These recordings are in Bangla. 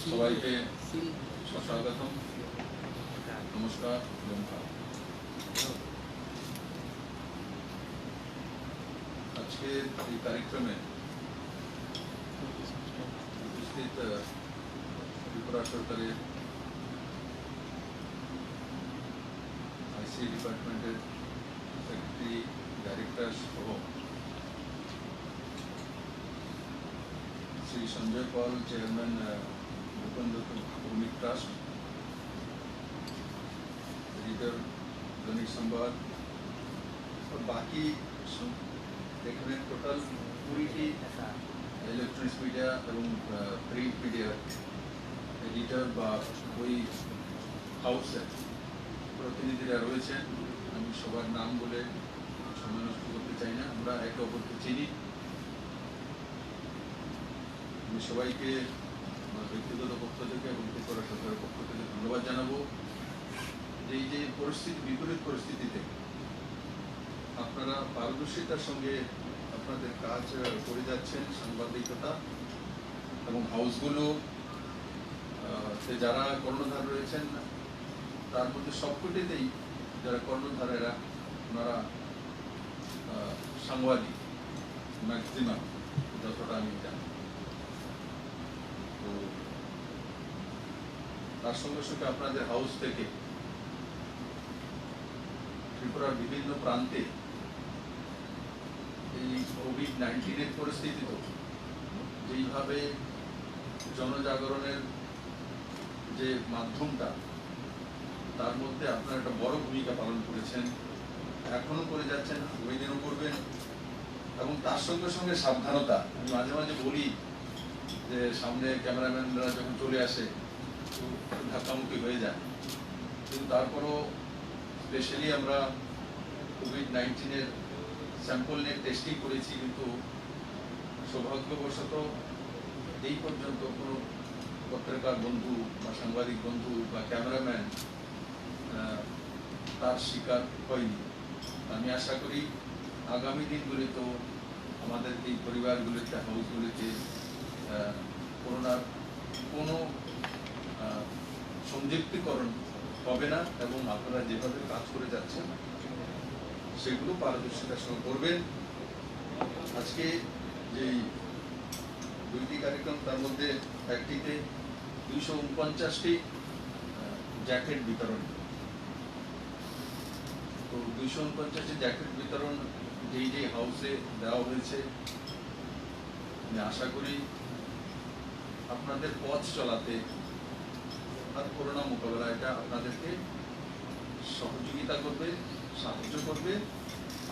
সবাইকে স্বাগতম, নমস্কার। আজকে এই কার্যক্রমে উপস্থিত ত্রিপুরা সরকারের আইসি ডিপার্টমেন্টের সেক্রেটারি, ডাইরেক্টর সহ Shri Sanjay Pal, chairman Bhupendra Bhowmik trust, editor Dainik Sambad और बाकी এখানে টোটাল 20টি ইলেকট্রনিক্স মিডিয়া এবং প্রিন্ট মিডিয়া এডিটর বা ওই হাউসের প্রতিনিধিরা রয়েছেন। আমি সবার নাম বলে সময় নষ্ট করতে চাই না, আমরা একে অপরকে চিনি। আমি সবাইকে ব্যক্তিগত পক্ষ থেকে এবং ত্রিপুরা সরকারের পক্ষ থেকে ধন্যবাদ জানাবো। এই যে পরিস্থিতি, বিপরীত পরিস্থিতিতে আপনারা পারদর্শিতার সঙ্গে আপনাদের কাজ করে যাচ্ছেন। সাংবাদিকতা এবং হাউসগুলো যারা কর্ণধার রয়েছেন, তার মধ্যে সবকটিতেই যারা কর্ণধারেরা ওনারা সাংবাদিক ম্যাক্সিমাম, যতটা আমি জানি। তো তার সঙ্গে সঙ্গে আপনাদের হাউস থেকে ত্রিপুরার বিভিন্ন প্রান্তে এই কোভিড-19 পরিস্থিতিতে যেইভাবে জনজাগরণের যে মাধ্যমটা, তার মধ্যে আপনারা একটা বড় ভূমিকা পালন করেছেন, এখনো করে যাচ্ছেন, ওই দিনও করবেন। এবং তার সঙ্গে সঙ্গে সাবধানতা। আমি মাঝে মাঝে বলি যে সামনে ক্যামেরাম্যানরা যখন চলে আসে ধাক্কামুক্কি হয়ে যায়, কিন্তু তারপরও স্পেশালি আমরা কোভিড-19 স্যাম্পল নিয়ে টেস্টিং করেছি, কিন্তু সৌভাগ্যবশত এই পর্যন্ত কোনো পত্রিকার বন্ধু বা সাংবাদিক বন্ধু বা ক্যামেরাম্যান তার শিকার হয়নি। আমি আশা করি আগামী দিনগুলিতেও আমাদের এই পরিবারগুলিতে, হাউসগুলিতে করোনার কোনো সংযুক্তিকরণ হবে না এবং আপনারা যেভাবে কাজ করে যাচ্ছেন সেগুলো পারদর্শিতার সঙ্গে করবেন। আজকে যে দুইটি কার্যক্রম, তার মধ্যে একটিতে 249টি জ্যাকেট বিতরণ। তো 249টি জ্যাকেট বিতরণ যেই হাউসে দেওয়া হয়েছে, আমি আশা করি আপনাদের পথ চলাতে আর করোনা মোকাবেলা এটা আপনাদেরকে সহযোগিতা করবে, সাহায্য করবে।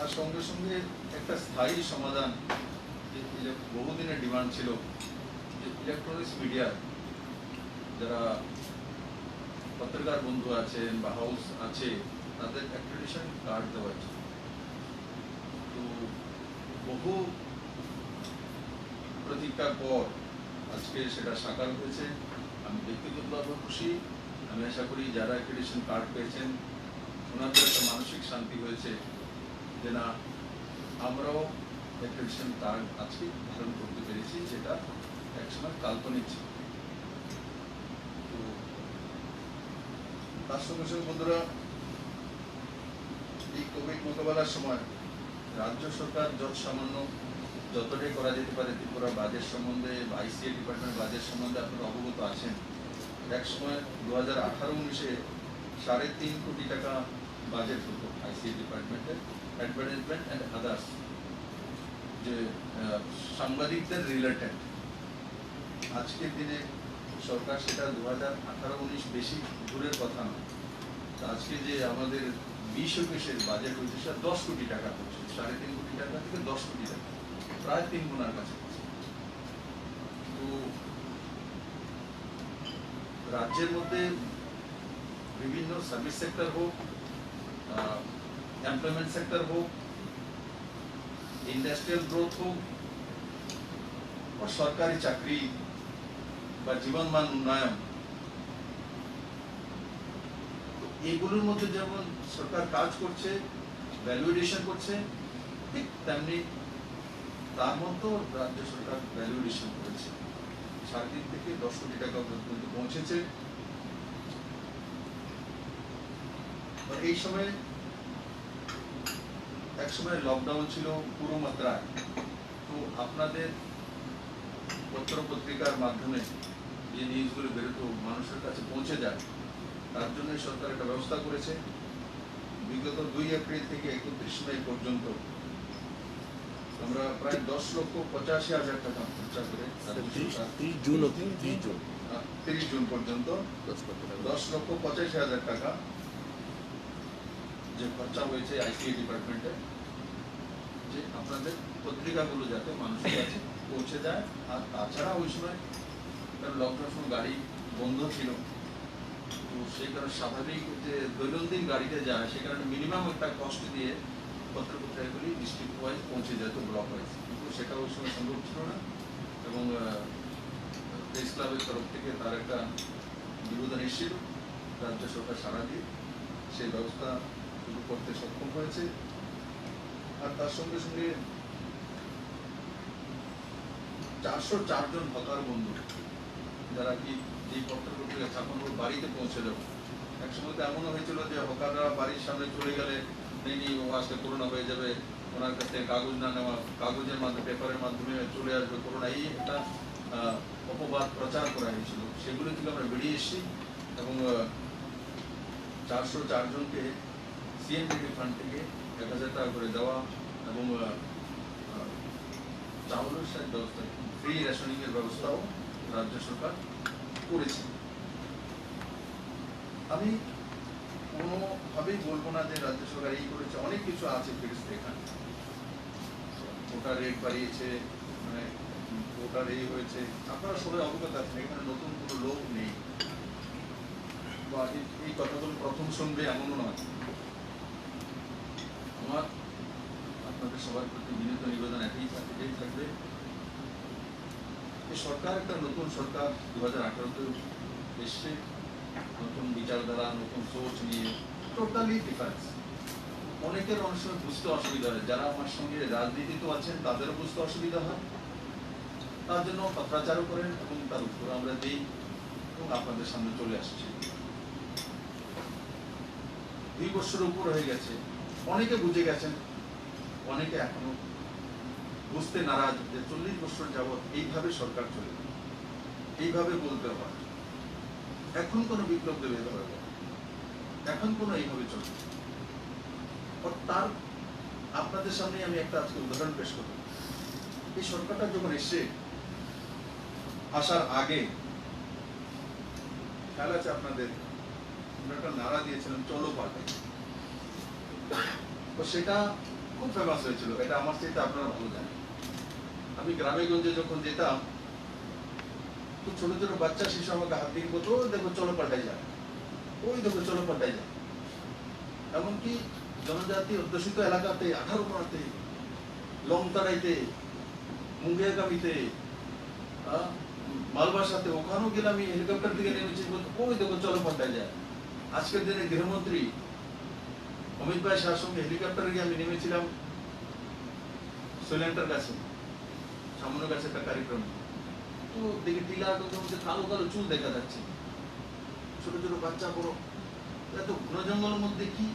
আর সঙ্গে সঙ্গে একটা স্থায়ী সমাধান, যে বহুদিনের ডিমান্ড ছিল যে ইলেকট্রনিক্স মিডিয়া যারা পত্রিকার বন্ধু আছেন বা হাউস আছে, তাদের অ্যাক্রেডিটেশন কার্ড দেওয়া হয়েছে। তো বহু প্রতীক্ষার পর আজকে সেটা সাকার হয়েছে। আমি ব্যক্তিগতভাবে খুশি। আমি আশা করি যারা অ্যাক্রেডিটেশন কার্ড পেয়েছেন ওনাদের একটা মানসিক শান্তি হয়েছে যে না, আমরাও অ্যাক্রেডিটেশন কার্ড আজকে ধারণ করতে পেরেছি, যেটা একসময় কাল্পনিক ছিল। তো তার সঙ্গে সঙ্গে বন্ধুরা, এই কোভিড মোকাবেলার সময় রাজ্য সরকার যতটাই করা যেতে পারে ত্রিপুরা বাজেট সম্বন্ধে, আইসিএ ডিপার্টমেন্ট বাজেট সম্বন্ধে আপনারা অবগত আছেন। এক সময় 2018-19-এ 3.5 কোটি টাকা বাজেট হতো আইসিএ ডিপার্টমেন্টের, অ্যাডভার্টাইজমেন্ট অ্যান্ড আদার্স, যে সাংবাদিকদের রিলেটেড। আজকের দিনে সরকার সেটা 2018-19 বেশি দূরের কথা নয়। আজকে যে আমাদের 20-21-এর বাজেট হয়েছে সেটা 10 কোটি টাকা হচ্ছে, 3.5 কোটি টাকা থেকে 10 কোটি টাকা, প্রায় 3 গুণার কাছে। তো রাজ্যের মধ্যে বিভিন্ন সার্ভিস সেক্টর হোক, এমপ্লয়মেন্ট সেক্টর হোক, ইন্ডাস্ট্রিয়াল গ্রোথ হোক, और সরকারি চাকরি বা জীবনমান উন্নয়ন, এগুলোর মধ্যে যেমন সরকার কাজ করছে, ভ্যালুয়েশন করছে, ঠিক তেমনি তার মধ্যেও রাজ্য সরকার ভ্যালুয়েশন করেছে। 3.5 থেকে 10 কোটি টাকা পর্যন্ত পৌঁছেছে। এই সময় এক সময় লকডাউন ছিল পুরো মাত্রায়, তো আপনাদের পত্র পত্রিকার মাধ্যমে যে নিউজগুলো বেরোতো মানুষের কাছে পৌঁছে যায়, তার জন্য সরকার একটা ব্যবস্থা করেছে। বিগত 2 এপ্রিল থেকে 31 মে পর্যন্ত আমরা প্রায় 10,85,000 টাকা খরচা করে 30 জুন পর্যন্ত 10,85,000 টাকা যে খরচা হয়েছে আইসিএ ডিপার্টমেন্টে, যে আপনাদের পত্রিকাগুলো যাতে মানুষের কাছে পৌঁছে যায়। আর তাছাড়া ওই সময় লকডাউন সময় গাড়ি বন্ধ ছিল, তো সেই কারণে স্বাভাবিক যে দৈনন্দিন গাড়িতে যায়, সে কারণে মিনিমাম একটা কষ্ট দিয়ে পত্রপত্রিকাগুলি ডিস্ট্রিক্ট ওয়াইজ পৌঁছে যেত, ব্লক ওয়াইজ, কিন্তু সেটা ওই সময় সম্ভব ছিল না। এবং প্রেস ক্লাবের তরফ থেকে তার একটা বিরোধন এসেছিল, রাজ্য সরকার সারা দিয়ে সেই ব্যবস্থা শুরু করতে সক্ষম হয়েছে। আর তার সঙ্গে সঙ্গে 404 জন হকার বন্ধু যারা কি এই পত্র পত্রিকা ছাপানো বাড়িতে পৌঁছে দেবো। এক সময় তো এমনও হয়েছিল যে হকাররা বাড়ির সামনে চলে গেলে নেই ও আজকে করোনা হয়ে যাবে, ওনার কাছ থেকে কাগজ না নেওয়া, কাগজের মাধ্যমে পেপারের মাধ্যমে চলে আসবে করোনা, এই একটা অপবাদ প্রচার করা হয়েছিল। সেগুলো থেকে আমরা বেরিয়ে এসেছি এবং 404 জনকে সিএমডিডি ফান্ড থেকে 1,000 টাকা করে দেওয়া এবং চাউলের ব্যবস্থা, ফ্রি রেশনিং এর ব্যবস্থাও রাজ্য সরকার করেছে। আমি কোনোভাবেই বলবো না যে রাজ্য সরকার এই করেছে, অনেক কিছু আছে ফিরেছে। এখানে ভোটার রেট বাড়িয়েছে, মানে ভোটার এই হয়েছে, আপনারা সবাই অবগত আছেন, এখানে নতুন কোনো লোক নেই বা এই কথাগুলো প্রথম শুনবে এমনও নয়। আমার আপনাদের সবার প্রতি বিনীত নিবেদন এটাই থাকবে, এই সরকার একটা নতুন সরকার 2018-তে এসছে, নতুন বিচারধারা, নতুন সোচ নিয়ে, টোটালি ডিফারেন্স। অনেকের অনেক সময় বুঝতে অসুবিধা হয়, যারা আমার সঙ্গে রাজনীতিতে আছেন তাদেরও বুঝতে অসুবিধা হয়, তার জন্য পত্রাচারও করেন এবং তার উত্তর আমরা দিই এবং আপনাদের সামনে চলে আসছি। 2 বছরের উপর হয়ে গেছে, অনেকে বুঝে গেছেন, অনেকে এখনো বুঝতে নারাজ যে 40 বছর যাবৎ এইভাবে সরকার চলে, এইভাবে বলতে হয়, এখন কোনো বিপ্লব দেবে হবে, এখন কোনো এইভাবে চলবে। তার আপনাদের সামনে আমি একটা আজকে উদাহরণ পেশ করব। এই সরকারটা যখন এসে আসার আগে খেয়াল আছে আপনাদের, একটা নারা দিয়েছিলেন চলো পাল্টাই, তো সেটা খুব ফেমাস হয়েছিল, এটা আমার চাইতে আপনারা ভালো জানেন। আমি গ্রামে গঞ্জে যখন যেতাম, তো ছোট ছোট বাচ্চা শিশু আমাকে হাত দিয়ে বলতো, দেখো চলো পাল্টাই যায়, ওই দেখো চলো পাল্টাই যায়। এমনকি জনজাতি অধ্যুষিত এলাকাতে, 18 লংতাড়াইতে, মুঙ্গিয়াগামীতে, মালবাসাতে, ওখানেও গেলে আমি হেলিকপ্টার থেকে নেমেছি, ওই দেখো চলো পাল্টাই যায়। আজকের দিনে গৃহমন্ত্রী অমিত ভাই শাহর সঙ্গে হেলিকপ্টারে গিয়ে আমি নেমেছিলাম সৈলেন্টার কাছে, সামান্য কাছে একটা কার্যক্রম, তো দেখি টিলা মধ্যে কালো কালো চুল দেখা যাচ্ছে, ছোট ছোট বাচ্চা, বড়, এত ঘন জঙ্গলের মধ্যে কি,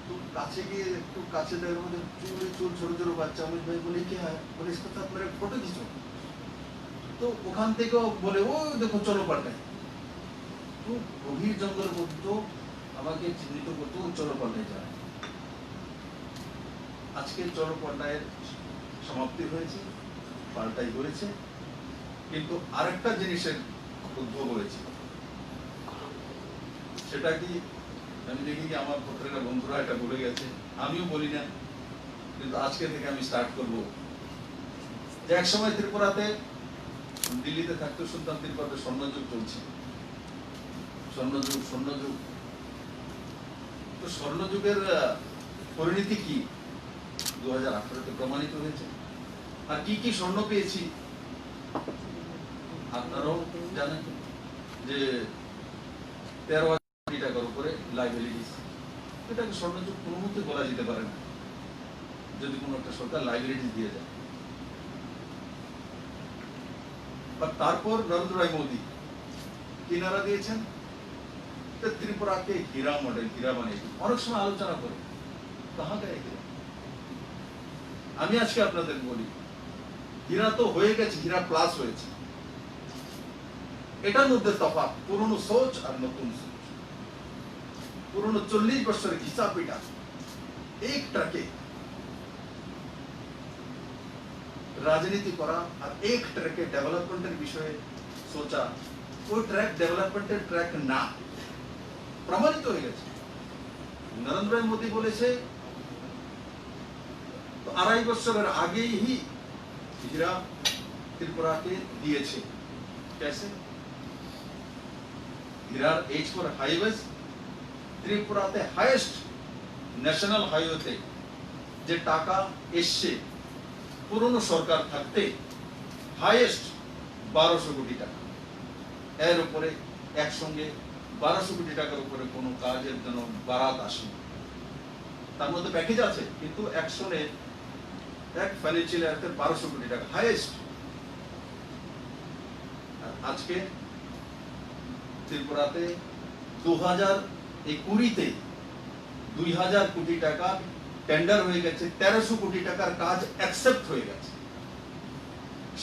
তো কাছে গিয়ে একটু কাছে দেওয়ার মধ্যে চুল ছোট ছোট বাচ্চা। অমিত ভাই বলে কি হয়, বলে इसके साथ मेरा फोटो खींचो, তো ওখান থেকেও বলে ও দেখো চলো পাল্টাই, তো গভীর জঙ্গলের মধ্যে আমাকে চিহ্নিত করতে চলো পাল্টাই যায়। আজকে চলো পাল্টাইয়ের সমাপ্তি হয়েছে, পাল্টাই হয়েছে, কিন্তু আরেকটা জিনিসের উদ্ভব হয়েছে। সেটা কি আমি দেখি কি আমার পত্রিকা বন্ধুরা এটা বলে গেছে, আমিও বলি না, কিন্তু আজকে থেকে আমি স্টার্ট করব। যে এক সময় ত্রিপুরাতে, দিল্লিতে থাকতে শুনতাম ত্রিপুরাতে স্বর্ণযুগ চলছে, স্বর্ণযুগ। তো স্বর্ণযুগের পরিণতি কি 2018-তে প্রমাণিত হয়েছে। আর কি কি স্বর্ণ পেয়েছি আপনারাও জানেন, যে 13,000 কোটি টাকার উপরে লাইবিলিটিস। এটাকে স্বর্ণযুগ কোনো মতে বলা যেতে পারে না, যদি কোনো একটা সরকার লাইবিলিটিস দিয়ে যায়। আর তারপর নরেন্দ্র ভাই মোদী কি নারা দিয়েছেন, ত্রিপুরাকে হীরা মডেল, হীরা বানিয়ে অনেক সময় আলোচনা করে কাহা গায়ে হীরা। আমি আজকে আপনাদের বলি, হীরা তো হয়ে গেছে, হীরা প্লাস হয়েছে। এটার মধ্যে তফাৎ পুরনো সোচ আর নতুন সোচ। পুরনো 40 বছরের ঘিসা পিটা এক ট্রাকে রাজনীতি করা আর এক ট্র্যাকে ডেভেলপমেন্টের বিষয়ে সোচা, ওই ট্র্যাক ডেভেলপমেন্টের ট্র্যাক না, প্রমাণিত হয়ে গেছে। নরেন্দ্র মোদী বলেছে তো 2.5 বছরের আগেই হীরা ত্রিপুরাকে দিয়েছে। कैसे? হীরার এজ ফর হাইওয়েজ ত্রিপুরাতে হাইয়েস্ট ন্যাশনাল হাইওয়েতে যে টাকা এসছে পুরনো সরকার থাকতে হাইয়েস্ট 1200 কোটি টাকা। এর উপরে একসঙ্গে 1200 কোটি টাকার উপরে কোনো কাজের জন্য বারাত আসে, তার মধ্যে প্যাকেজ আছে, কিন্তু একসঙ্গে এক ফাইন্যান্সিয়াল ইয়ারতে 1200 কোটি টাকা হাইয়েস্ট। আজকে ত্রিপুরাতে 2020-তে 2000 কোটি টাকা টেন্ডার হয়ে গেছে, 1300 কোটি টাকার কাজ অ্যাকসেপ্ট হয়ে গেছে,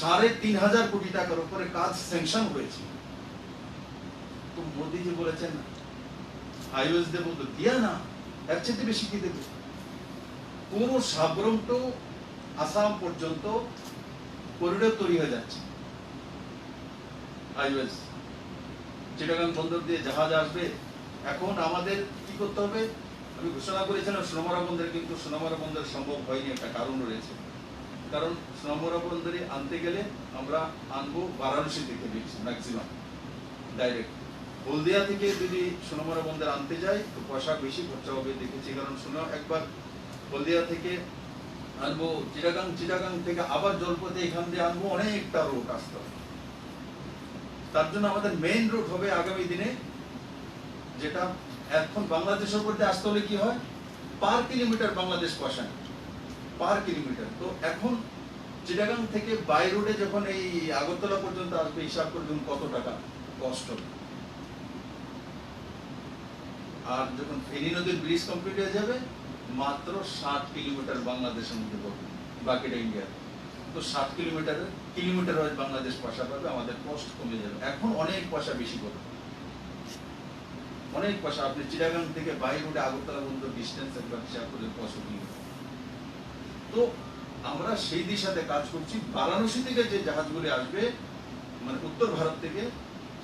3500 কোটি টাকার উপরে কাজ স্যাংশন হয়েছে। তো মোদীজি বলেছেন হাইওয়েজ দেবো, তো দিয়া না, এর চেয়ে বেশি কি দেবে? পুরো সাবরম টু আসাম পর্যন্ত করিডোর তৈরি হয়ে যাচ্ছে। হাইওয়েজ চিটাগাং বন্দর দিয়ে জাহাজ আসবে। এখন আমাদের কি করতে হবে? আমি ঘোষণা করেছিলাম সোনামুড়া বন্দরে, কিন্তু সোনামুড়া বন্দর সম্ভব হয়নি, একটা কারণ রয়েছে। কারণ সোনামুড়া বন্দরে আনতে গেলে আমরা আনবো বারাণসী থেকে ম্যাক্সিমাম ডাইরেক্ট। হলদিয়া থেকে যদি সোনামুড়া বন্দর আনতে যাই তো পয়সা বেশি খরচা হবে দেখেছি। কারণ একবার হলদিয়া থেকে আনবো চিটাগাং, চিটাগাং থেকে আবার জলপথে এখান দিয়ে আনবো, অনেকটা রোড আসতে হবে। তার জন্য আমাদের মেইন রুট হবে আগামী দিনে, যেটা এখন বাংলাদেশের উপর আসতে হলে কি হয়, পার কিলোমিটার বাংলাদেশ পয়সা পার কিলোমিটার। তো এখন চিটাগাং থেকে বাই রোডে যখন এই আগরতলা পর্যন্ত আসবে, হিসাব করে দেখুন কত টাকা কষ্ট হবে। আর যখন ফেনী নদীর ব্রিজ কমপ্লিট হয়ে যাবে, মাত্র 60 কিলোমিটার বাংলাদেশের মধ্যে পড়বে, বাকিটা ইন্ডিয়া। তো 60 কিলোমিটার হয় বাংলাদেশ পয়সা পাবে, আমাদের কষ্ট কমে যাবে। এখন অনেক পয়সা বেশি করবে, অনেক পয়সা। আপনি চিটাগাং থেকে বাই রোডে আগরতলা পর্যন্ত ডিস্টেন্স একবার হিসাব করে 500 কিলোমিটার। তো আমরা সেই দিশাতে কাজ করছি। বারাণসী থেকে যে জাহাজগুলি আসবে, মানে উত্তর ভারত থেকে,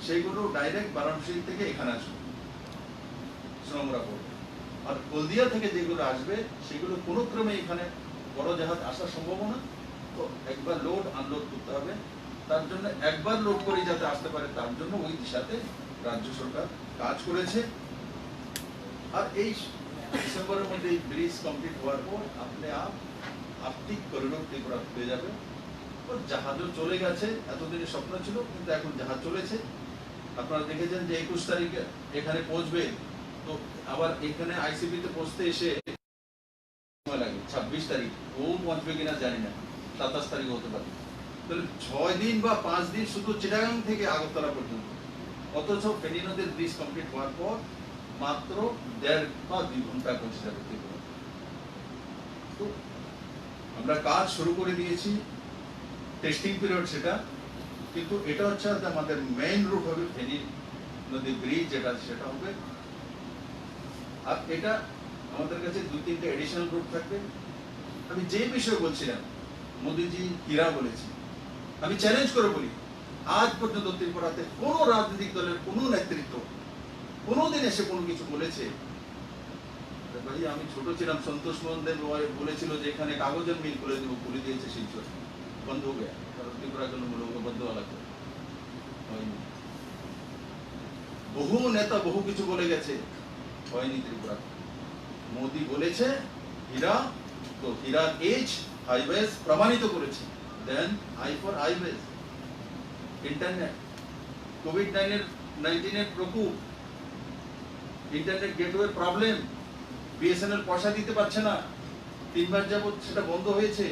সেইগুলো ডাইরেক্ট বারাণসী থেকে এখানে আসবে সোনামুড়া পোর্ট। আর হলদিয়া থেকে যেগুলো আসবে সেগুলো কোনো ক্রমে এখানে বড় জাহাজ আসার সম্ভাবনা। তো একবার লোড আনলোড করতে হবে, তার জন্য একবার লোড করে যাতে আসতে পারে, তার জন্য ওই দিশাতে রাজ্য সরকার কাজ করেছে। আর এই ডিসেম্বরের মধ্যে এই ব্রিজ কমপ্লিট হওয়ার পর আপনি আর্থিক করিডোর ত্রিপুরা হয়ে যাবে। জাহাজও চলে গেছে, এতদিনের স্বপ্ন ছিল, কিন্তু এখন জাহাজ চলেছে। আপনারা দেখেছেন যে 21 তারিখে এখানে পৌঁছবে, তো আবার এখানে আইসিবি তে পৌঁছতে এসে সময় লাগে 26 তারিখ। ও পৌঁছবে কিনা জানি না, 27 তারিখ হতে পারে। তাহলে 6 দিন বা 5 দিন শুধু চিটাগাং থেকে আগরতলা পর্যন্ত। অথচ ফেনী নদীর ব্রিজ কমপ্লিট হওয়ার পর মাত্র 1.5 বা 2 ঘন্টায় পৌঁছে যাবে ত্রিপুরা। তো আমরা কাজ শুরু করে দিয়েছি, টেস্টিং পিরিয়ড সেটা, কিন্তু এটা হচ্ছে আমাদের মেইন রুট হবে ফেনী নদী ব্রিজ, যেটা সেটা হবে। আর এটা আমাদের কাছে 2-3টে এডিশনাল রুট থাকবে। আমি যে বিষয় বলছিলাম, মোদীজি হীরা বলেছি, আমি চ্যালেঞ্জ করে বলি, আজ পর্যন্ত ত্রিপুরাতে কোনো রাজনৈতিক দলের কোনো নেতৃত্ব কোনোদিন এসে কোনো কিছু বলেছে? ভাই আমি ছোট ছিলাম, সন্তোষ মোহন দেব বলেছিল যে এখানে কাগজের মিল খুলে দেবো, খুলে দিয়েছে শিলচর, বন্ধ হয়ে গেছে। কারণ ত্রিপুরার জন্য বন্ধ হওয়া লাগবে। বহু নেতা বহু কিছু বলে গেছে, হয়নি ত্রিপুরা। মোদী বলেছে হীরা, তো হীরার এজ হাইওয়েজ প্রমাণিত করেছে। Then I for highways, internet, Covid প্রকোপ, ইন্টারনেট গেটওয়ে প্রবলেম, বিএসএনএল পয়সা দিতে পারছে না, 3 মাস যাবত সেটা বন্ধ হয়েছে।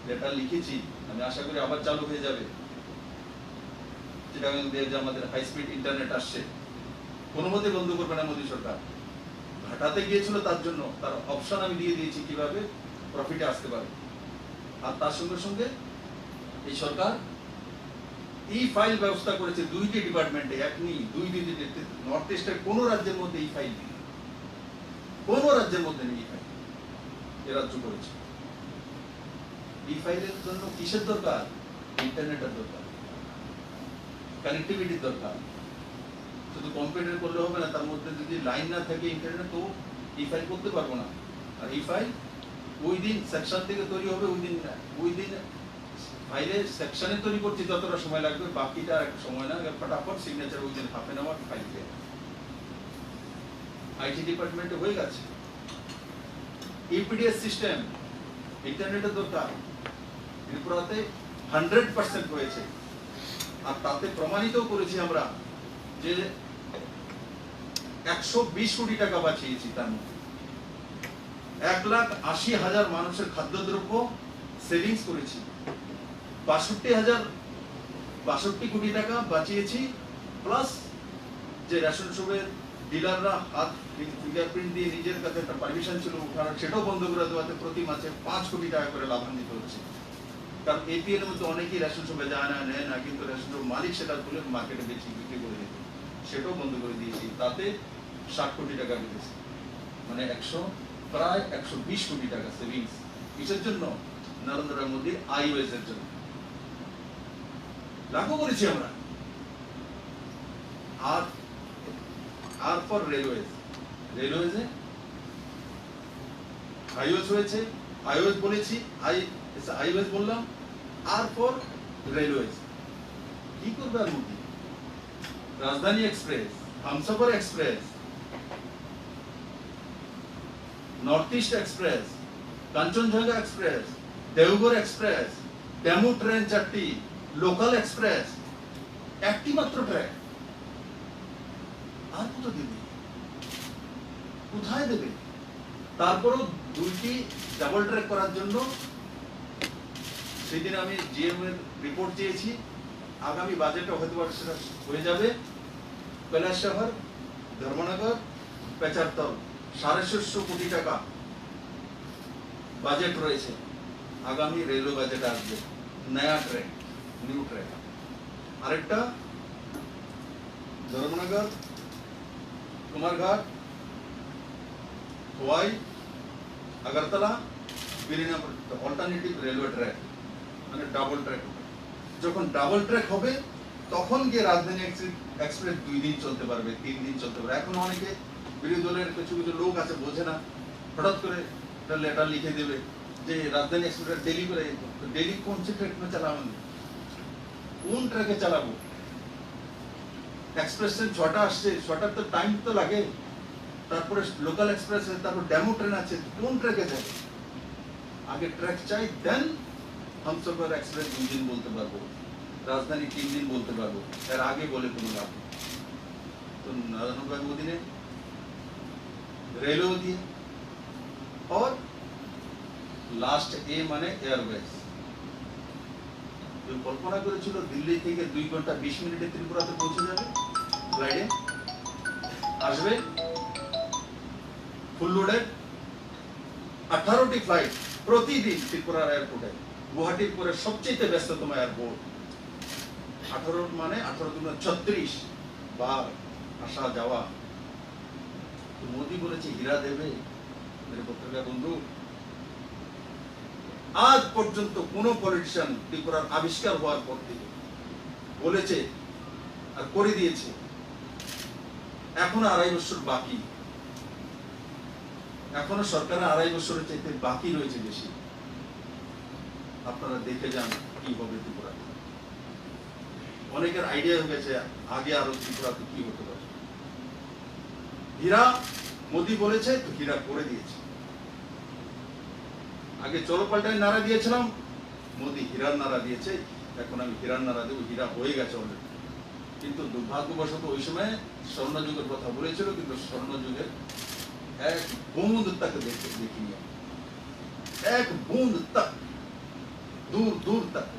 যেটা লিখেছি, আমি আশা করি আবার চালু হয়ে যাবে। চিটাগাং দিয়ে যে আমাদের হাই স্পিড ইন্টারনেট আসছে, কোনো মতে বন্ধ করবে না মোদী সরকার। ঘাটাতে গিয়েছিল, তার জন্য তার অপশন আমি দিয়ে দিয়েছি কিভাবে প্রফিটে আসতে পারে। আর তার সঙ্গে সঙ্গে এই সরকার ফাইল ব্যবস্থা করেছে 2টি ডিপার্টমেন্টে, এক নেই 2 নর্থ ইস্টের কোন রাজ্যের মধ্যে ফাইল নেই, কোন রাজ্যের মধ্যে নেই ফাইল, এ রাজ্য করেছে। ফাইলের জন্য কিসের দরকার? ইন্টারনেটের দরকার, কানেক্টিভিটির দরকার। শুধু কম্পিউটার করলে হবে না, তার মধ্যে যদি লাইন না থাকে ইন্টারনেট, তো ফাইল করতে পারবো না। আর ফাইল ওই দিন সেকশন থেকে তৈরি হবে, ওই দিন ফাইলে সেকশনে তৈরি করছি যতটা সময় লাগবে, বাকিটা আর সময় না, ফটাফট সিগনেচার ওই দিন হাফ এন আওয়ার ফাইল পেয়ে। আইটি ডিপার্টমেন্টে হয়ে গেছে। ইপিডিএস সিস্টেম, ইন্টারনেটের দরকার, ত্রিপুরাতে 100% হয়েছে। আর তাতে প্রমাণিত করেছি আমরা যে 120 কোটি টাকা বাঁচিয়েছি। তার মধ্যে 1,80,000 মানুষের খাদ্যদ্রব্য সেভিংস করেছি, 62 কোটি টাকা বাঁচিয়েছি। প্লাস যে রেশন শপের ডিলাররা হাত ফিঙ্গারপ্রিন্ট দিয়ে নিজের কাছে একটা পারমিশন ছিল উঠানোর, সেটাও বন্ধ করে দেওয়াতে প্রতি মাসে 5 কোটি টাকা করে লাভান্বিত হচ্ছে। কারণ এপিএল এর মধ্যে অনেকেই রেশন শপে যায় না, নেয় না, কিন্তু রেশন শপ মালিক সেটা তুলে মার্কেটে বেশি বিক্রি করে দিত, সেটাও বন্ধ করে দিয়েছি। তাতে 60 কোটি টাকা বেড়েছে, মানে প্রায় 120 কোটি টাকা সেভিংস। কিসের জন্য? নরেন্দ্র মোদীর আইওএস এর জন্য লাগু করেছি আমরা। আর ফর রেলওয়েজ, রেলওয়েজে আইওএস হয়েছে, আইওএস বলেছি, আইওএস বললাম, আর ফর রেলওয়েজ। কি করবে আর মোদী? রাজধানী express, Humsafar express, north east express, Kanchenjunga express, Deoghar express, DEMU train 4টি, লোকাল এক্সপ্রেস, একটি মাত্র ট্রেন। আর কত দেবে? কোথায় দেবে? তারপরও 2টি ডাবল ট্র্যাক করার জন্য সেদিন আমি জিএম এর রিপোর্ট চেয়েছি। আগামী বাজেটে হয়তো সেটা হয়ে যাবে। কৈলাসহর, ধর্মনগর, পেচারতল 650 কোটি টাকা বাজেট রয়েছে। আগামী রেলওয়ে বাজেট আসবে, নয়া ট্রেক, নিউ ট্রেক। আরেকটা Dharmanagar, Kumarghat, Khowai, Agartala, alternative railway track, মানে ডাবল ট্র্যাক। যখন ডাবল ট্র্যাক হবে তখন গিয়ে রাজধানী এক্সপ্রেস 2 দিন চলতে পারবে, 3 দিন চলতে পারবে। এখন অনেকে বিরোধী দলের কিছু কিছু লোক আছে, বোঝে না, হঠাৎ করে একটা লেটার লিখে দেবে যে রাজধানী এক্সপ্রেস ডেলি করে। ডেলি কোন ট্রেক में চালাবেন? কোন ট্র্যাকে চালাবো? এক্সপ্রেস 6টা আসছে, 6টার তো টাইম তো লাগে। তারপরে লোকাল এক্সপ্রেস, তারপর ডেমো ট্রেন আছে, কোন ট্র্যাকে যাবে? আগে ট্র্যাক চাই, দেন হামসফর এক্সপ্রেস 2 দিন বলতে পারবো, রাজধানী 3 দিন বলতে পারবো। এর আগে বলে কোনো লাভ নেই। तो नरेंद्र भाई मोदी ने रेलवे दिए, और लास्ट ए माने एयरवेज। जो कल्पना করেছিল দিল্লি থেকে 2 ঘন্টা 20 মিনিটে ত্রিপুরাতে পৌঁছে যাবে, ফ্লাইটে আসবে, ফুল লোডেড, 18টি ফ্লাইট প্রতিদিন ত্রিপুরার এয়ারপোর্টে। গুয়াহাটির পরে সবচেয়ে ব্যস্ততম এয়ারপোর্ট। 18 মানে 18 × 36 বার আসা যাওয়া। তো মোদি বলেছে হীরা দেবে। মেরে পত্রিকার বন্ধু, আজ পর্যন্ত কোন পলিটিশিয়ান ত্রিপুরার আবিষ্কার হওয়ার পর থেকে বলেছে আর করে দিয়েছে, এখনো 2.5 বছর বাকি। এখনো সরকারের 2.5 বছরের চাইতে বাকি রয়েছে বেশি। আপনারা দেখে যান কি হবে ত্রিপুরাতে। অনেকের আইডিয়া হয়ে গেছে আগে আরো ত্রিপুরাতে কি হতে পারে। হীরা মোদি বলেছে, তো হীরা করে দিয়েছে। আগে চলো পাল্টাই নারা দিয়েছিলাম, মোদি হীরার নারা দিয়েছে। এখন আমি হীরার নারা দেবো, হীরা হয়ে গেছে অলরেডি। কিন্তু দুর্ভাগ্যবশত ওই সময় স্বর্ণযুগের কথা বলেছিল, কিন্তু স্বর্ণযুগের এক বুঁদ तक দেখিনি, এক বুঁদ तक, दूर दूर तक।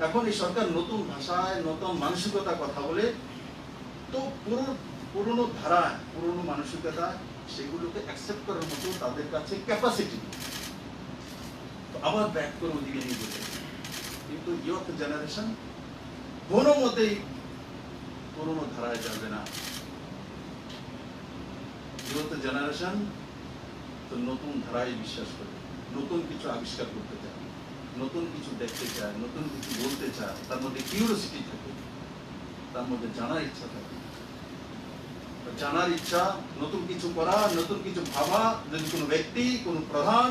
এখন এই সরকার নতুন ভাষায় নতুন মানসিকতা কথা বলে, তো পুরনো ধারায় পুরনো মানসিকতা সেগুলোকে অ্যাকসেপ্ট করার মতো তাদের কাছে ক্যাপাসিটি আবার ব্যাক করে ওদিকে নিয়ে যেতে। কিন্তু ইয়থ জেনারেশন কোনো মতেই পুরনো ধারায় যাবে না। ইয়থ জেনারেশন তো নতুন ধারায় বিশ্বাস করে, নতুন কিছু আবিষ্কার করতে চায়, নতুন কিছু দেখতে চায়, নতুন কিছু বলতে চায়, তার মধ্যে কিউরিওসিটি থাকে, তার মধ্যে জানার ইচ্ছা থাকে। জানার ইচ্ছা, নতুন কিছু করা, নতুন কিছু ভাবা, যদি কোনো ব্যক্তি, কোনো প্রধান,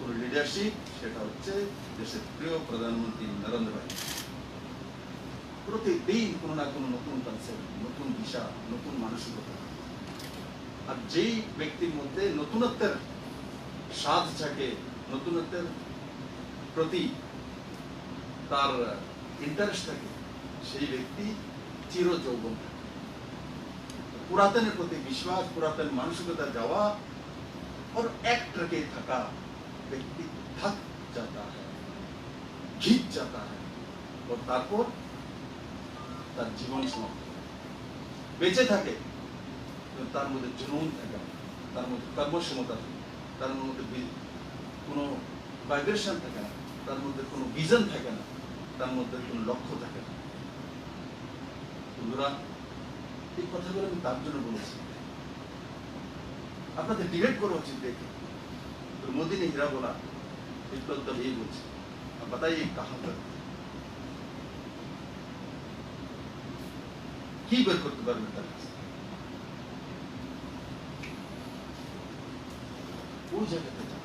কোনো লিডারশিপ, সেটা হচ্ছে দেশের প্রিয় প্রধানমন্ত্রী নরেন্দ্র ভাই। প্রতিদিন কোনো না কোনো নতুন কনসেপ্ট, নতুন দিশা, নতুন মানসিকতা। আর যেই ব্যক্তির মধ্যে নতুনত্বের স্বাদ থাকে, নতুনত্বের প্রতি তার ইন্টারেস্ট থাকে, সেই ব্যক্তি চির যৌবন থাকে। পুরাতনের প্রতি বিশ্বাস, পুরাতন মানসিকতা যাওয়া और एक रखे थका व्यक्ति थक जाता है, घिच जाता है और তারপর তার জীবন সমাপ্ত। বেঁচে থাকে তার মধ্যে জুনুন থাকে না, তার মধ্যে কর্মক্ষমতা থাকে, তার মধ্যে কোনো ভাইব্রেশন থাকে না, তার মধ্যে কোনো ভিশন থাকে না, তার মধ্যে কোনো লক্ষ্য থাকে না। বন্ধুরা, এই কথাগুলো আমি তার জন্য বলেছি, আপনাদের ডিবেট করা উচিত। দেখে तो मोदी ने हीरा बोला, विप्लव तब यही बोल, अब बताइए कहां पर কি বের করতে পারবেন তার কাছে? ওই জায়গাতে যান।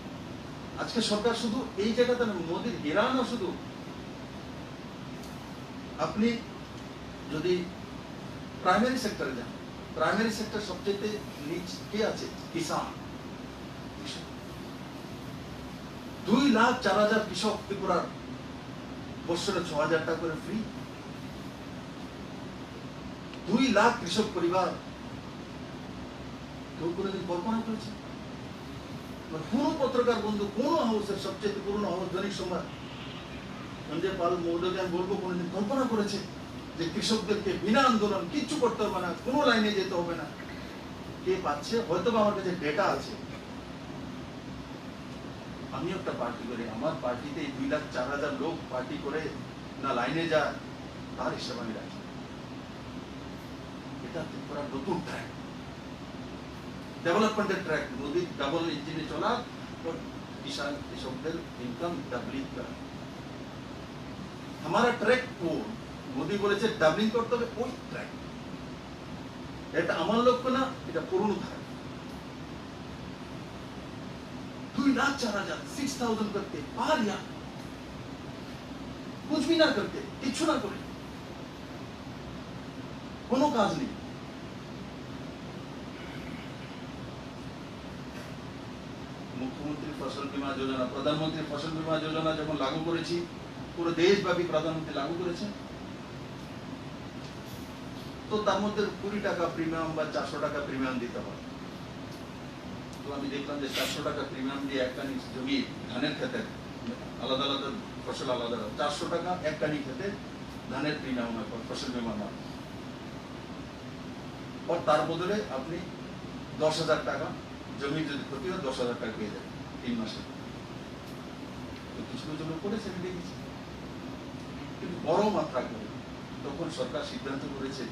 আজকে সরকার শুধু এই জায়গাতে না, মোদির হীরা না শুধু, আপনি যদি প্রাইমারি সেক্টরে যান, প্রাইমারি সেক্টর সবচেয়ে নিচ কে আছে? কিষান। 2,04,000 কৃষক ত্রিপুরার বছরে 6,000 টাকা করে ফ্রি। 2 লাখ কৃষক পরিবার, কেউ কোনোদিন কল্পনা করেছে? কোন পত্রকার বন্ধু, কোন হাউসের সবচেয়ে পুরনো হাউস দৈনিক সংবাদ সঞ্জয় পাল মহোদয়কে আমি বলবো, কোনোদিন কল্পনা করেছে যে কৃষকদেরকে বিনা আন্দোলন কিচ্ছু করতে হবে না, কোনো লাইনে যেতে হবে না? কে পাচ্ছে? হয়তো আমার কাছে ডেটা আছে। আমি একটা পার্টি করি, আমার পার্টিতে 2,04,000 লোক পার্টি করে না লাইনে যায়, তার হিসাব আমি রাখি। এটা ত্রিপুরার নতুন ট্র্যাক, ডেভেলপমেন্টের ট্র্যাক। মোদি ডাবল ইঞ্জিনে চলা, কিষান কৃষকদের ইনকাম ডাবলিং করা। हमारा ट्रैक वो মোদি বলেছে ডাবলিং করতে হবে, ওই ট্র্যাক। এটা আমার লক্ষ্য না, এটা পুরনো ধারা। 2,04,000 6,000 करके पार या कुछ भी ना करके, किच्छु ना করে কোনো কাজ নেই। মুখ্যমন্ত্রী ফসল বীমা যোজনা, প্রধানমন্ত্রী ফসল বীমা যোজনা যখন লাগু করেছি, পুরো দেশব্যাপী প্রধানমন্ত্রী লাগু করেছেন, তো তার মধ্যে 20 টাকা প্রিমিয়াম বা 400 টাকা প্রিমিয়াম দিতে হয়। তো আমি দেখলাম যে 400 টাকা প্রিমিয়াম দিয়ে একটা জমি ধানের খেতে, আলাদা আলাদা ফসল আলাদা, 400 টাকা একটা খেতে ধানের প্রিমিয়াম হয়, ফসল বীমা না। और তার বদলে আপনি 10,000 টাকা, জমি যদি ক্ষতি হয় 10,000 টাকা পেয়ে যাবেন 3 মাসে। তো কিছু কিছু লোক করেছে, আমি দেখেছি, কিন্তু বড় মাত্রা করে। তখন সরকার সিদ্ধান্ত করেছে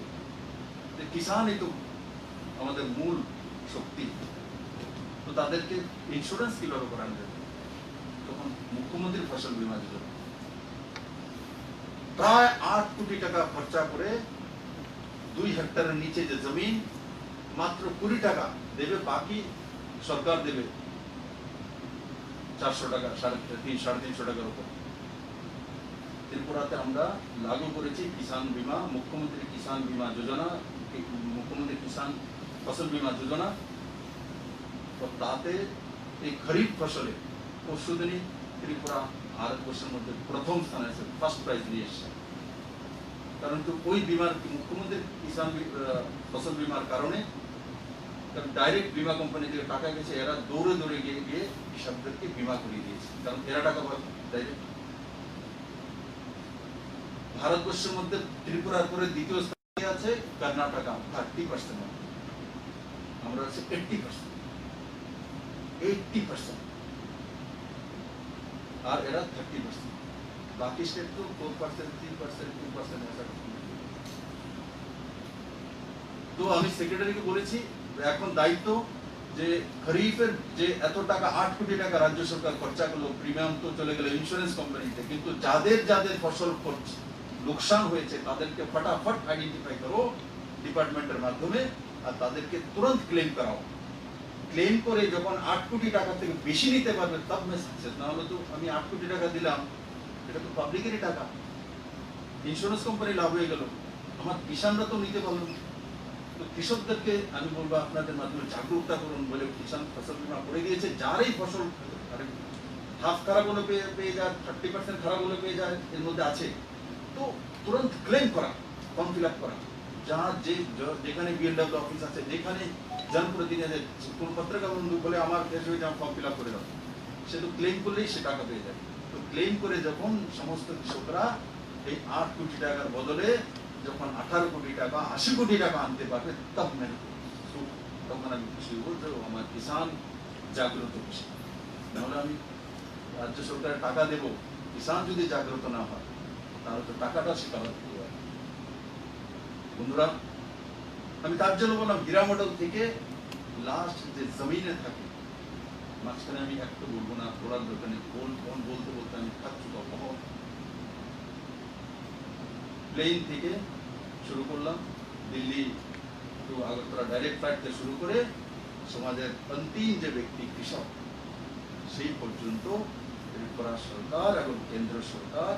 যে কিষানই তো আমাদের মূল শক্তি, তো তাদেরকে ইন্স্যুরেন্স কিভাবে করানো যাবে? তখন মুখ্যমন্ত্রী ফসল বীমা যোজনা প্রায় 8 কোটি টাকা খরচা করে 2 হেক্টরের নিচে যে জমিন, মাত্র 20 টাকা দেবে, বাকি সরকার দেবে 400 টাকা, 350 টাকার উপর। ত্রিপুরাতে আমরা লাগু করেছি কিষান বীমা, মুখ্যমন্ত্রী কিষান বীমা যোজনা, মুখ্যমন্ত্রী কিষান ফসল বীমা যোজনা। তাতে এই খরিফ ফসলে পরশুদিনই ত্রিপুরা ভারতবর্ষের মধ্যে প্রথম স্থানে আছে, ফার্স্ট প্রাইজ নিয়ে এসছে। কারণ তো ওই বীমার, মুখ্যমন্ত্রী কিষান ফসল বীমার কারণে ডাইরেক্ট বীমা কোম্পানি থেকে টাকা গেছে, এরা দৌড়ে দৌড়ে গিয়ে কৃষকদেরকে বীমা করিয়ে দিয়েছে, কারণ এরা টাকা পাবে ডাইরেক্ট। ভারতবর্ষের মধ্যে ত্রিপুরার পরে দ্বিতীয় স্থানে আছে কর্ণাটক 30%, আমরা হচ্ছে 80%, আর এরা 30%, বাকি স্টেট তো 4%, 3%, 2% ऐसा। তো আমি সেক্রেটারিকে বলেছি এখন দায়িত্ব যে খরিফের যে এত টাকা 8 কোটি টাকা রাজ্য সরকার খরচা করলো, প্রিমিয়াম তো চলে গেল ইন্স্যুরেন্স কোম্পানিতে, কিন্তু যাদের যাদের ফসল লোকসান হয়েছে তাদেরকে ফটাফট আইডেন্টিফাই করো ডিপার্টমেন্টের মাধ্যমে আর তাদেরকে তুরন্ত ক্লেম করাও। ক্লেম করে যখন 8 কোটি টাকা থেকে বেশি নিতে পারবে তব मैं সাকসেস। না হলে তো আমি 8 কোটি টাকা দিলাম, এটা তো পাবলিকেরই টাকা, ইন্স্যুরেন্স কোম্পানি লাভ হয়ে গেল, আমার কিষানরা তো নিতে পারলো না। তো কৃষকদেরকে আমি বলবো আপনাদের মাধ্যমে জাগরুকতা করুন, বলে কিষান ফসল বীমা করে দিয়েছে, যারাই ফসল হাফ খারাপ হলে পেয়ে যায়, 30% খারাপ হলে পেয়ে যায়, এর মধ্যে আছে, তো তুরন্ত ক্লেম করা, ফর্ম ফিল আপ করা। जहाँ যেখানে বিএলডব্লিউ অফিস আছে, যেখানে জনপ্রতিনিধি কোন পত্রিকা বন্ধু বলে আমার দেশ হয়ে যাও ফর্ম ফিল আপ করে দাও, সে তো ক্লেম করলেই সে টাকা পেয়ে যায়। তো ক্লেম করে যখন সমস্ত কৃষকরা এই 8 কোটি টাকার বদলে যখন 18 কোটি টাকা 80 কোটি টাকা আনতে পারবে তব তখন আমি খুশি হবো যে আমার কিষান জাগ্রত খুশি। নাহলে আমি রাজ্য সরকারের টাকা দেব, কিষান যদি জাগ্রত না হয় তাহলে তো টাকাটা শিকার হতে হবে। বন্ধুরা, আমি তার জন্য বললাম হীরা মডেল থেকে লাস্ট যে জমিনে থাকে, মাঝখানে আমি একটা বলবো না, থোড়ার দোকানে বলতে বলতে আমি থাকছি কখনো। প্লেন থেকে শুরু করলাম, Delhi to Agartala direct flight থেকে শুরু করে সমাজের অন্তিম যে ব্যক্তি কৃষক, সেই পর্যন্ত ত্রিপুরা সরকার এবং কেন্দ্র সরকার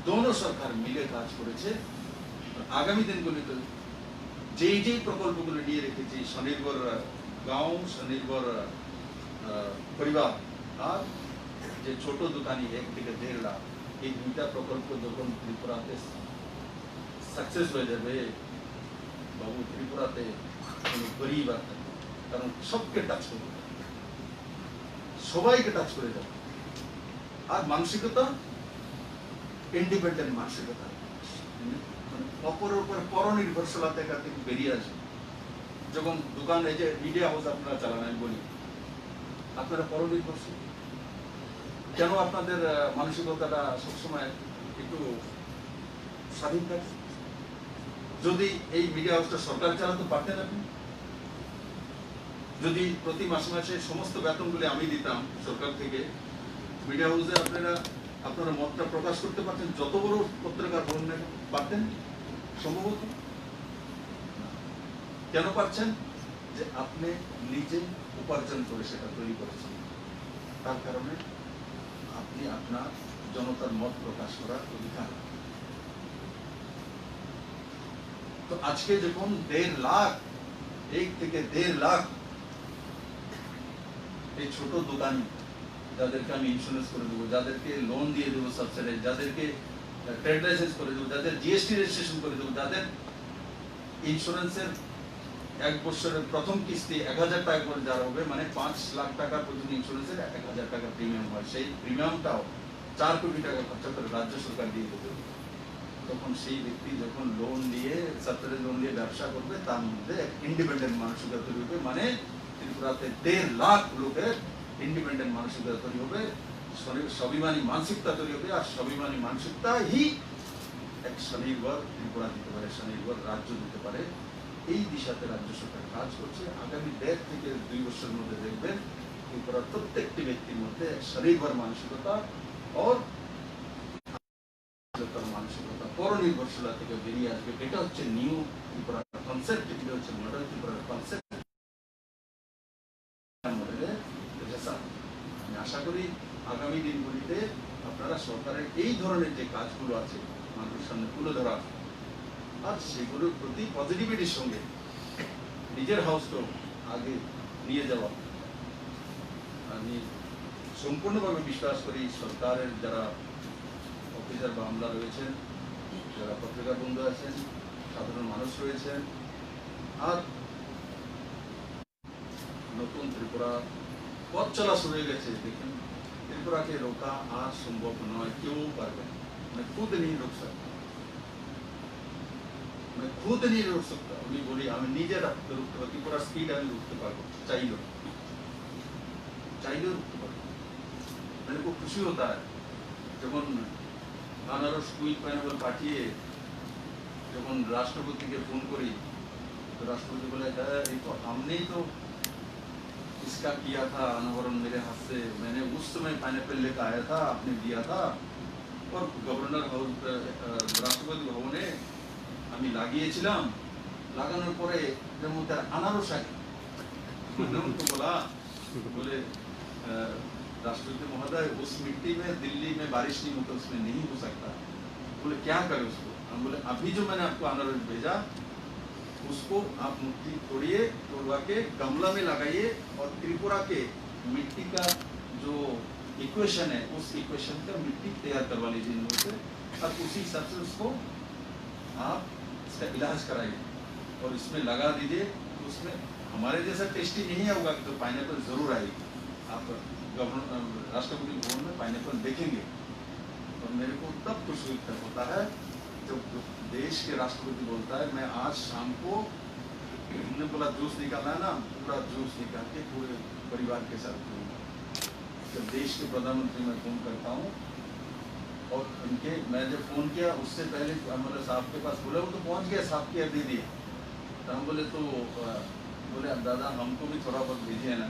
দোনো সরকার মিলে কাজ করেছে। আগামী দিনগুলিতে যেই প্রকল্পগুলো নিয়ে রেখেছি, স্বনির্ভর গাঁও, স্বনির্ভর পরিবার আর যে ছোট দোকানি 1 থেকে 1.5 লাখ, এই দুইটা প্রকল্প যখন ত্রিপুরাতে সাকসেস হয়ে যাবে বাবু, ত্রিপুরাতে কোনো গরিব আর থাকবে, কারণ সবকে টাচ করবে, সবাইকে টাচ করে যাবে। আর মানসিকতা ইন্ডিপেন্ডেন্ট মানসিকতা, অপরের উপর পরনির্ভরশীলতা থেকে বেরিয়ে আসবে। যখন দোকান, এই যে মিডিয়া হাউস আপনারা চালান, আমি বলি আপনারা পরনির্ভরশীল কেন? আপনাদের মানসিকতাটা সবসময় একটু স্বাধীন থাকে। যদি এই মিডিয়া হাউসটা সরকার চালাতে পারতেন আপনি, যদি প্রতি মাসে মাসে সমস্ত বেতনগুলি আমি দিতাম সরকার থেকে, মিডিয়া হাউসে আপনারা মতটা প্রকাশ করতে পারতেন, যত বড় পত্রিকার বলুন না পারতেন? সম্ভবত কেন পারছেন? যে আপনি নিজে উপার্জন করে সেটা তৈরি করেছেন, তার কারণে আপনি আপনার জনতার মত প্রকাশ করার অধিকার। তো আজকে যখন 1.5 লাখ, 1 থেকে 1.5 লাখ এই ছোট দোকানি, যাদেরকে আমি ইন্স্যুরেন্স করে দেবো, যাদেরকে লোন দিয়ে দেবো সাবসিডি, যাদেরকে ট্রেড লাইসেন্স করে দেবো, যাদের জিএসটি রেজিস্ট্রেশন করে দেবো, যাদের ইন্স্যুরেন্সের 1 বছরের প্রথম কিস্তি 1000 টাকা করে যারা হবে, মানে 5 লাখ টাকা পর্যন্ত ইন্স্যুরেন্সের 1000 টাকা প্রিমিয়াম হয়, সেই প্রিমিয়ামটাও 4 কোটি টাকা খরচা করে রাজ্য সরকার দিয়ে দেবে। তখন সেই ব্যক্তি যখন লোন দিয়ে, সাবসিডি লোন দিয়ে ব্যবসা করবে, তার মধ্যে ইন্ডিপেন্ডেন্ট মানসিকতা তৈরি হবে, মানে ত্রিপুরাতে 1.5 লাখ লোকের ইন্ডিপেন্ডেন্ট মানসিকতা তৈরি হবে, স্বাভিমানী মানসিকতা তৈরি হবে। আর স্বাভিমানী মানসিকতা হি এক স্বনির্ভর ত্রিপুরা দিতে পারে, স্বনির্ভর রাজ্য দিতে পারে। এই দিশাতে রাজ্য সরকার কাজ করছে। আগামী 1.5 থেকে 2 বছরের মধ্যে দেখবেন ত্রিপুরার প্রত্যেকটি ব্যক্তির মধ্যে স্বনির্ভর মানসিকতা और মানসিকতা, পরনির্ভরশীলতা থেকে বেরিয়ে আসবে। এটা হচ্ছে নিউ ত্রিপুরার কনসেপ্ট, এটা হচ্ছে মডেল ত্রিপুরার কনসেপ্ট। আমি আশা করি আগামী দিনগুলিতে আপনারা সরকারের এই ধরনের যে কাজগুলো আছে মানুষের সামনে তুলে ধরা, আর সেগুলোর প্রতি পজিটিভিটির সঙ্গে নিজের হাউসকেও আগে নিয়ে যাওয়া। আমি সম্পূর্ণভাবে বিশ্বাস করি সরকারের যারা অফিসার বা আমলা রয়েছেন, যারা পত্রিকার বন্ধু আছেন, সাধারণ মানুষ রয়েছেন, আর নতুন ত্রিপুরা পথ চলা শুরু হয়ে গেছে। দেখেন ত্রিপুরাকে রোকা আর সম্ভব নয়, কেউ পারবে না, খুদ নেই রোক सकता। खुद नहीं रोक सकता उन्हें बोली हमें नीचे रखते पूरा स्पीड हमें रुकते पारो चाहिए रुकते पारो मेरे को खुशी होता है जब আনারস কুইক পাইনাপল পাঠিয়ে যখন রাষ্ট্রপতিকে ফোন করি तो राष्ट्रपति बोले ये तो हमने ही तो इसका किया था अनावरण मेरे हाथ से मैंने उस समय पाइनएप्पल लेकर आया था आपने दिया था और गवर्नर हाउस राष्ट्रपति भवने আমি লাগিয়েছিলাম লাগানোর পরে যেমন তার আনারস আগে तो बोला बोले राष्ट्रपति महोदय उस मिट्टी में दिल्ली में बारिश नहीं होता उसमें नहीं हो सकता बोले क्या करे उसको हम बोले अभी जो मैंने आपको अनारस भेजा उसको आप मिट्टी तोड़वा के गमला में लगाइए और त्रिपुरा के मिट्टी का जो इक्वेशन है उस इक्वेशन का मिट्टी तैयार करवा लीजिए इन लोगों से और उसी हिसाब से उसको आप इसका इलाज कराइए और इसमें लगा दीजिए उसमें हमारे जैसा टेस्टी नहीं होगा तो पाइनएप्पल जरूर आएगी आप राष्ट्रपति भवन में पाइनएप्पल देखेंगे और मेरे को तब खुशी होता है जब देश के राष्ट्रपति बोलता है मैं आज शाम को हमने बोला जूस निकालना है ना पूरा जूस निकाल के पूरे परिवार के साथ पीऊंगा जब देश के प्रधानमंत्री मैं फोन करता हूँ और उनके मैं जब फोन किया उससे पहले हमारे साहब के पास बोले वो तो पहुँच गया साहब के दे दिए तो हम बोले तो बोले अब दादा हमको भी थोड़ा बहुत भेजिए ना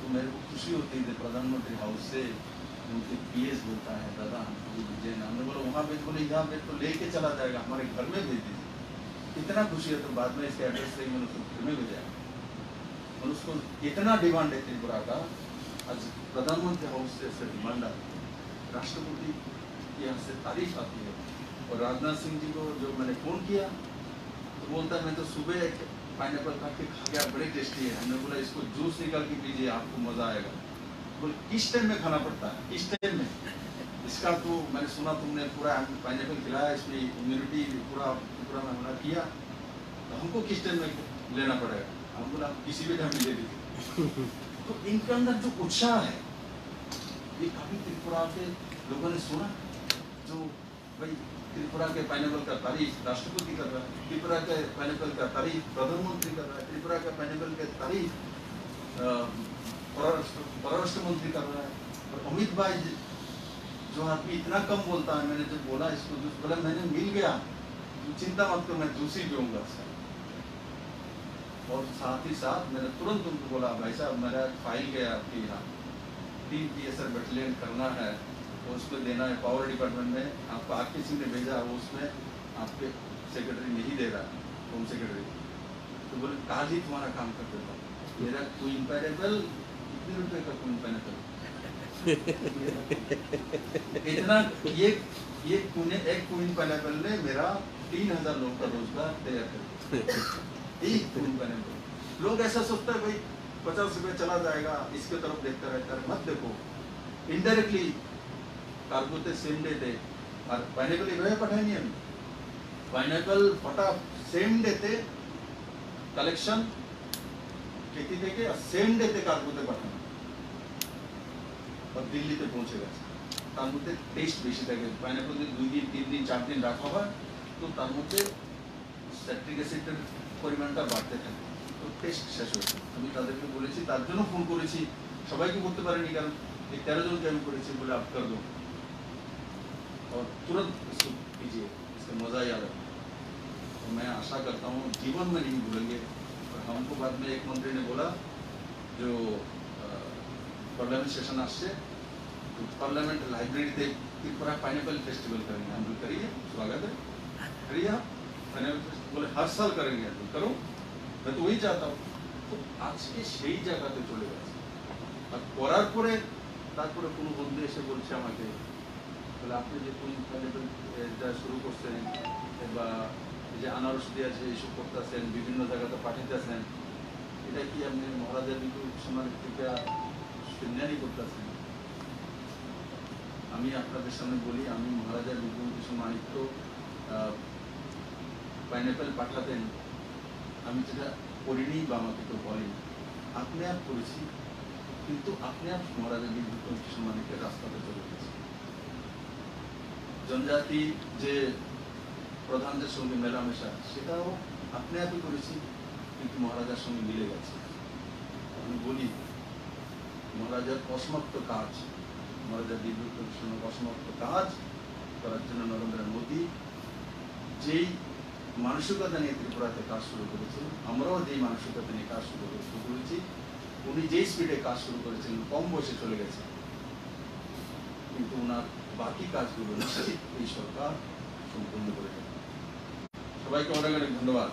तो मेरे को खुशी होती है प्रधानमंत्री हाउस से उनके पीएस बोलता है दादा हमको भी भेजिए ना हमने बोला वहाँ पे बोले यहाँ पे तो लेके चला जाएगा हमारे घर में भेज दीजिए इतना खुशी है तो बाद में इसके एड्रेस से मैंने उसको घर में भेजा और उसको इतना डिमांड है त्रिपुरा का आज प्रधानमंत्री हाउस से ऐसे डिमांड आती है राष्ट्रपति की यहाँ से तारीफ आती है और राजनाथ सिंह जी को जो मैंने फोन किया तो बोलता है मैं तो सुबह पाइनएप्पल काट के खा गया बड़े टेस्टी है हमने बोला इसको जूस निकाल के पीजिए आपको मजा आएगा बोले किस टाइम में खाना पड़ता है किस टाइम में इसका तो मैंने सुना तुमने पूरा पाइनएप्पल खिलाया इसमें इम्यूनिटी पूरा में हमला किया तो हमको किस टाइम में लेना पड़ेगा हम बोला किसी भी टाइम में ले लीजिए तो इनके अंदर जो उत्साह है ये काफी त्रिपुरा के लोगों ने सुना जो भाई त्रिपुरा के पाइनएप्पल का तारीफ राष्ट्रपति कर रहा है त्रिपुरा के पाइनएप्पल का तारीफ प्रधानमंत्री कर रहा है त्रिपुरा के पाइनएप्पल के तारीफ परराष्ट्र मंत्री कर रहा है और अमित भाई जो आदमी इतना कम बोलता है मैंने जब बोला इसको जूस बोला मैंने मिल गया तो चिंता मत करो मैं जूस ही पीऊंगा और साथ ही साथ मैंने तुरंत उनको बोला भाई साहब मेरा फाइल गया आपके यहाँ 3 PSR बटालियन करना है और उसमें देना है पावर डिपार्टमेंट में आपको आरके सिंह ने भेजा वो उसमें आपके सेक्रेटरी नहीं दे रहा होम सेक्रेटरी तो बोले कल ही तुम्हारा काम कर देता मेरा क्वीन पाइनएप्पल कितने रुपए का क्वीन पाइनएप्पल इतना एक क्वीन पाइनएप्पल ने मेरा 3000 लोगों का रोजगार तैयार कर एक क्वीन पाइनएप्पल लोग ऐसा सोचता है भाई 50 रुपए चला जाएगा इसके तरफ देखता रहता है मत देखो इनडायरेक्टली कार्गोते सेम डे थे और पाइनएप्पल इवे पठाएंगे हम पाइनएप्पल फटा सेम डे थे कलेक्शन खेती থেকে সেম ডেতে কার্গোতে পাঠানো और दिल्ली ते पहुंचेगा তার মধ্যে টেস্ট বেশি থাকে পাইনঅ্যাপল যদি 2 দিন 3 দিন 4 দিন রাখা হয় তো তার মধ্যে স্যাট্রিক অ্যাসিডের পরিমাণটা বাড়তে থাকে তো টেস্ট শেষ হচ্ছে আমি তাদেরকে বলেছি তার জন্য ফোন করেছি সবাইকে বলতে পারিনি কারণ এই 13 জনকে আমি করেছি বলে आप कर दो और तुरंत इसको कीजिए इसका मजा ही आ रहा है तो मैं आशा करता हूँ जीवन में नहीं भूलेंगे और हमको बाद में एक मंत्री ने बोला जो पार्लियामेंट सेशन आसছে तो पार्लियामेंट लाइब्रेरी थे त्रिपुरा पाइनएप्पल फेस्टिवल करेंगे हम करिए स्वागत है करिए आप पाइनएप्पल बोले हर साल करेंगे तो करो मैं तो वही चाहता हूँ तो आज के সেই জায়গাতে চলে গেছে আর করার পরে তারপরে কোনো বন্ধু এসে বলছে আমাকে বলে আপনি যে কোন পাইনএপ্পল এটা শুরু করছেন বা যে আনারস দিয়ে আছে এইসব করতেছেন বিভিন্ন জায়গাতে পাঠাইতেছেন এটা কি আপনি মহারাজা বিপুল সমাজের থেকে সিন্ধানি করতেছেন আমি আপনাদের সামনে বলি আমি মহারাজা বিপুল মানিক্য পাইনঅ্যাপল পাঠাতেন আমি যেটা করিনি বা আমাকে তো বলেনি আপনি আপ করেছি কিন্তু আপনি আপ মহারাজা বিপুল মানিক্যের রাস্তাতে চলে গেছে जनजाति जे প্রধানদের সঙ্গে মেলামেশা, সেটাও আপনি আপনি করেছি, কিন্তু মহারাজার সঙ্গে মিলে গেছে। আমি বলি মহারাজার অসমাপ্ত কাজ, মহারাজার দীর্ঘ অসমাপ্ত কাজ করার জন্য নরেন্দ্র মোদী যেই মানসিকতা নিয়ে ত্রিপুরাতে কাজ শুরু করেছেন, আমরাও যেই মানসিকতা নিয়ে কাজ শুরু করেছি, উনি যেই স্পিডে কাজ শুরু করেছেন, কম বয়সে চলে গেছে, কিন্তু ওনার বাকি কাজগুলো নিশ্চিত এই সরকার সম্পূর্ণ করে দেবে। সবাইকে অনেক অনেক ধন্যবাদ।